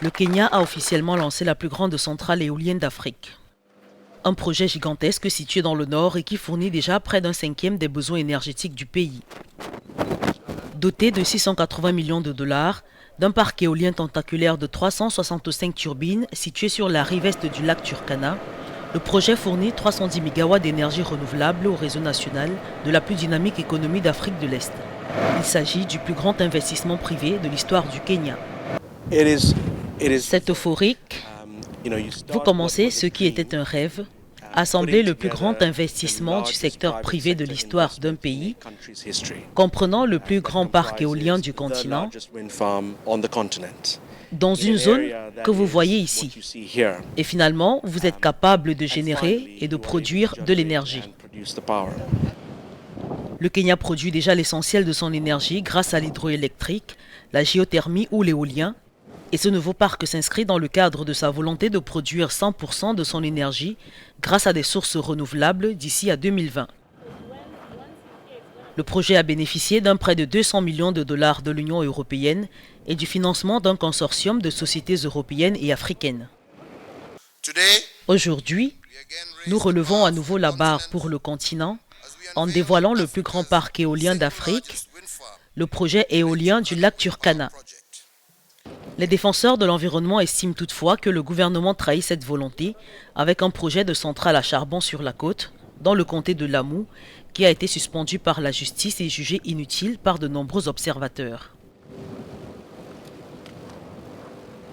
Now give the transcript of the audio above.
Le Kenya a officiellement lancé la plus grande centrale éolienne d'Afrique. Un projet gigantesque situé dans le nord et qui fournit déjà près d'un cinquième des besoins énergétiques du pays. Doté de 680 millions de dollars, d'un parc éolien tentaculaire de 365 turbines situé sur la rive est du lac Turkana, le projet fournit 310 MW d'énergie renouvelable au réseau national de la plus dynamique économie d'Afrique de l'Est. Il s'agit du plus grand investissement privé de l'histoire du Kenya. C'est euphorique. Vous commencez ce qui était un rêve, assembler le plus grand investissement du secteur privé de l'histoire d'un pays, comprenant le plus grand parc éolien du continent, dans une zone que vous voyez ici. Et finalement, vous êtes capable de générer et de produire de l'énergie. Le Kenya produit déjà l'essentiel de son énergie grâce à l'hydroélectrique, la géothermie ou l'éolien. Et ce nouveau parc s'inscrit dans le cadre de sa volonté de produire 100% de son énergie grâce à des sources renouvelables d'ici à 2020. Le projet a bénéficié d'un prêt de 200 millions de dollars de l'Union européenne et du financement d'un consortium de sociétés européennes et africaines. Aujourd'hui, nous relevons à nouveau la barre pour le continent en dévoilant le plus grand parc éolien d'Afrique, le projet éolien du lac Turkana. Les défenseurs de l'environnement estiment toutefois que le gouvernement trahit cette volonté avec un projet de centrale à charbon sur la côte, dans le comté de Lamu, qui a été suspendu par la justice et jugé inutile par de nombreux observateurs.